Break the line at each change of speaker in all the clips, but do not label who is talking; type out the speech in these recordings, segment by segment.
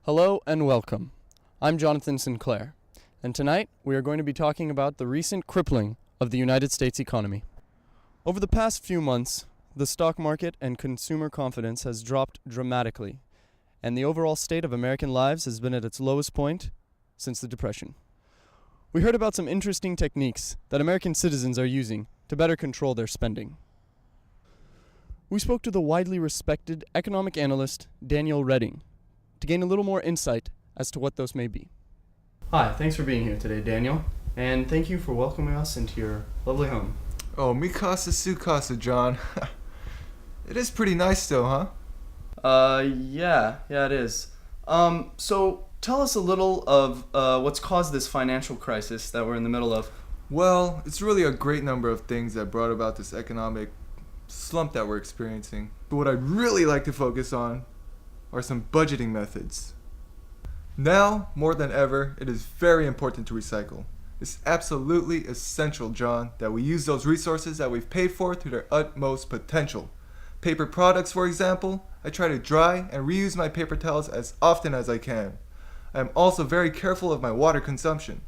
Hello and welcome. I'm Jonathan Sinclair, and tonight we are going to be talking about the recent crippling of the United States economy. Over the past few months, the stock market and consumer confidence has dropped dramatically, and the overall state of American lives has been at its lowest point since the Depression. We heard about some interesting techniques that American citizens are using to better control their spending. We spoke to the widely respected economic analyst Daniel Redding to gain a little more insight as to what those may be. Hi, thanks for being here today, Daniel, and thank you for welcoming us into your lovely home.
Oh, mi casa su casa, John. It is pretty nice though, huh?
Yeah, it is. So tell us a little of what's caused this financial crisis that we're in the middle of.
Well, it's really a great number of things that brought about this economic slump that we're experiencing. But what I'd really like to focus on are some budgeting methods. Now, more than ever, it is very important to recycle. It's absolutely essential, John, that we use those resources that we've paid for to their utmost potential. Paper products, for example, I try to dry and reuse my paper towels as often as I can. I am also very careful of my water consumption.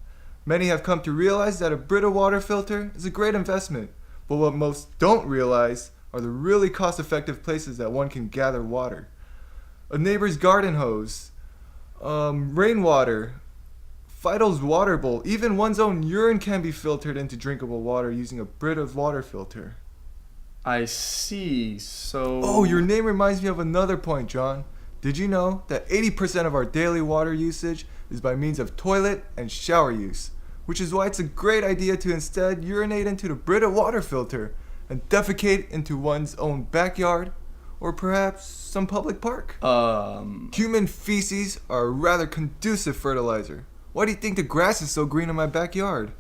Many have come to realize that a Brita water filter is a great investment, but what most don't realize are the really cost-effective places that one can gather water. A neighbor's garden hose, rainwater, Fido's water bowl, even one's own urine can be filtered into drinkable water using a Brita water filter.
I see, so...
Oh, your name reminds me of another point, John. Did you know that 80% of our daily water usage is by means of toilet and shower use? Which is why it's a great idea to instead urinate into the Brita water filter and defecate into one's own backyard or perhaps some public park. Human feces are a rather conducive fertilizer. Why do you think the grass is so green in my backyard?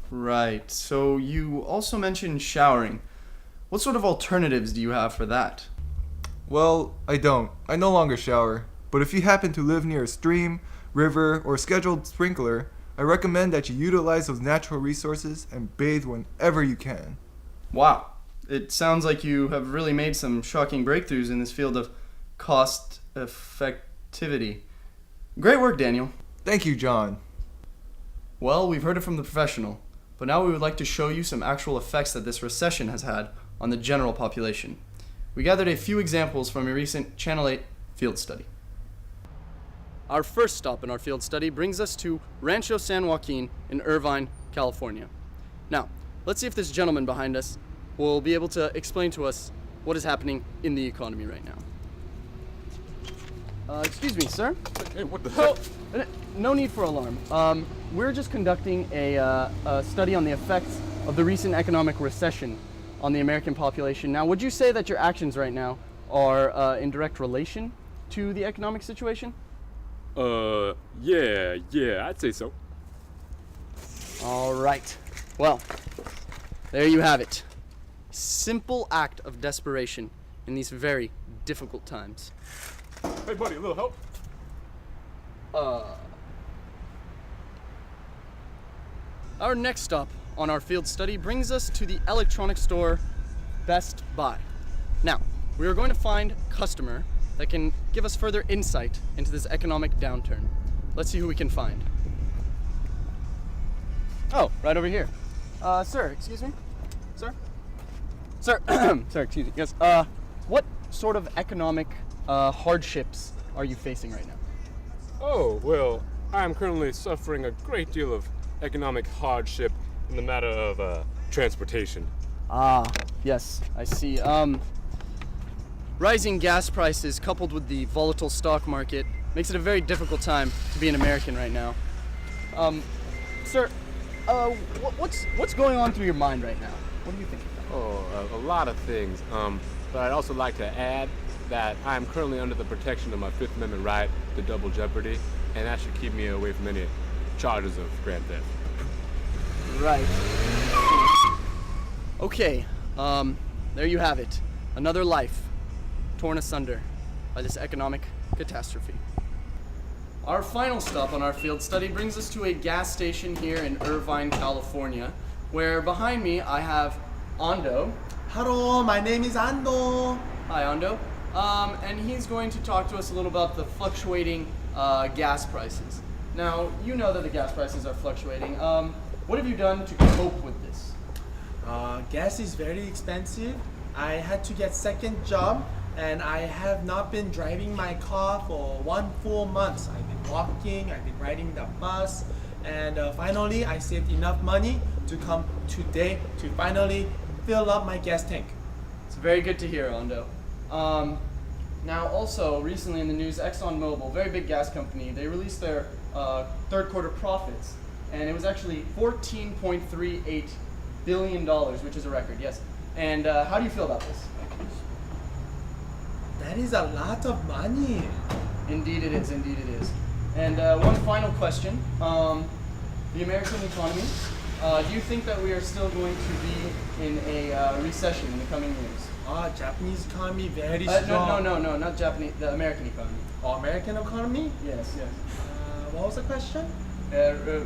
Right, so you also mentioned showering. What sort of alternatives do you have for that?
Well, I don't. I no longer shower. But if you happen to live near a stream, river, or scheduled sprinkler, I recommend that you utilize those natural resources and bathe whenever you can.
Wow. It sounds like you have really made some shocking breakthroughs in this field of cost effectivity. Great work, Daniel.
Thank you, John.
Well, we've heard it from the professional, but now we would like to show you some actual effects that this recession has had on the general population. We gathered a few examples from a recent Channel 8 field study. Our first stop in our field study brings us to Rancho San Joaquin in Irvine, California. Now, let's see if this gentleman behind us will be able to explain to us what is happening in the economy right now. Excuse me, sir.
Hey, what the hell?
No need for alarm. We're just conducting a study on the effects of the recent economic recession on the American population. Now, would you say that your actions right now are in direct relation to the economic situation?
Yeah, I'd say so.
All right. Well, there you have it. Simple act of desperation in these very difficult times.
Hey, buddy, a little help?
Our next stop on our field study brings us to the electronics store Best Buy. Now, we are going to find a customer that can give us further insight into this economic downturn. Let's see who we can find. Oh, right over here. Sir, excuse me? Sir? Sir, sir, excuse me. Yes, what sort of economic hardships are you facing right now?
Oh, well, I'm currently suffering a great deal of economic hardship in the matter of transportation.
Ah, yes, I see. Rising gas prices coupled with the volatile stock market makes it a very difficult time to be an American right now. Sir, what's going on through your mind right now? What do you think?
Oh, a lot of things. But I'd also like to add that I'm currently under the protection of my Fifth Amendment right to double jeopardy, and that should keep me away from any charges of grand theft.
Right. Okay, there you have it. Another life torn asunder by this economic catastrophe. Our final stop on our field study brings us to a gas station here in Irvine, California, where behind me I have Ando.
Hello, my name is Ando.
Hi, Ando. and he's going to talk to us a little about the fluctuating gas prices. Now, you know that the gas prices are fluctuating. What have you done to cope with this?
Gas is very expensive. I had to get second job, and I have not been driving my car for 1 full month. I've been walking, I've been riding the bus, and finally I saved enough money to come today to finally fill up my gas tank.
It's very good to hear, Ondo. Now, also, recently in the news, ExxonMobil, very big gas company, they released their third quarter profits, and it was actually $14.38 billion, which is a record, yes. And how do you feel about this?
That is a lot of money.
Indeed it is, indeed it is. And one final question. The American economy, do you think that we are still going to be in a recession in the coming years?
Japanese economy very strong.
No, not Japanese, the American economy.
Oh, American economy?
Yes.
What was the question?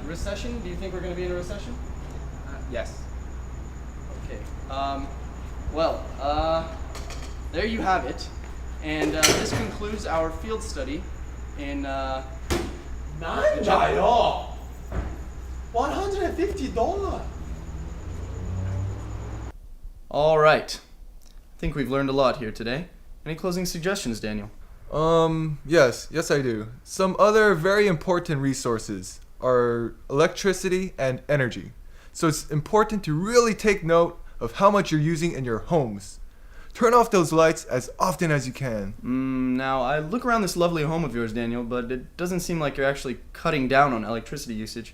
Recession, do you think we're going to be in a recession?
Yes.
Okay. There you have it. And this concludes our field study in
$9? $150.
All right. I think we've learned a lot here today. Any closing suggestions, Daniel?
Yes, I do. Some other very important resources are electricity and energy. So it's important to really take note of how much you're using in your homes. Turn off those lights as often as you can.
Now, I look around this lovely home of yours, Daniel, but it doesn't seem like you're actually cutting down on electricity usage.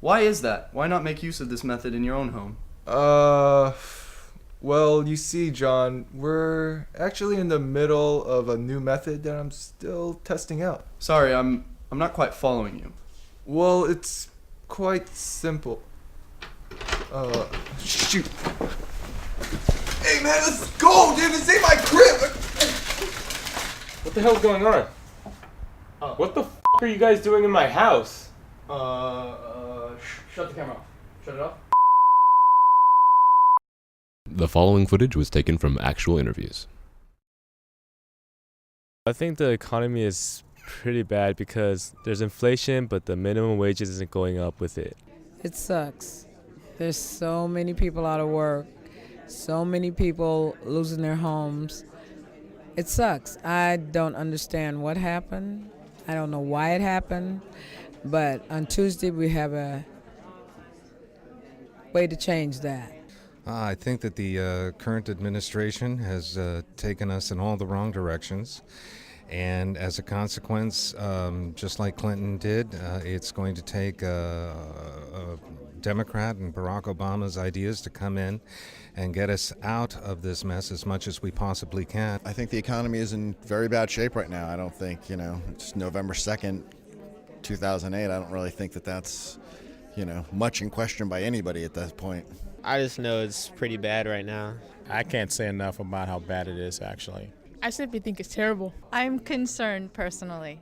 Why is that? Why not make use of this method in your own home?
Well, you see, John, we're actually in the middle of a new method that I'm still testing out.
Sorry, I'm not quite following you.
Well, it's quite simple. Shoot. Hey, man, let's go, dude. This ain't my crib.
What the hell's going on? What the f*** are you guys doing in my house?
Shut the camera off. Shut it off.
The following footage was taken from actual interviews.
I think the economy is pretty bad because there's inflation, but the minimum wages isn't going up with it.
It sucks. There's so many people out of work, so many people losing their homes. It sucks. I don't understand what happened. I don't know why it happened, but on Tuesday we have a way to change that.
I think that the current administration has taken us in all the wrong directions. And as a consequence, just like Clinton did, it's going to take a Democrat and Barack Obama's ideas to come in and get us out of this mess as much as we possibly can.
I think the economy is in very bad shape right now. I don't think, it's November 2nd, 2008. I don't really think that that's, much in question by anybody at that point.
I just know it's pretty bad right now.
I can't say enough about how bad it is, actually.
I simply think it's terrible.
I'm concerned personally.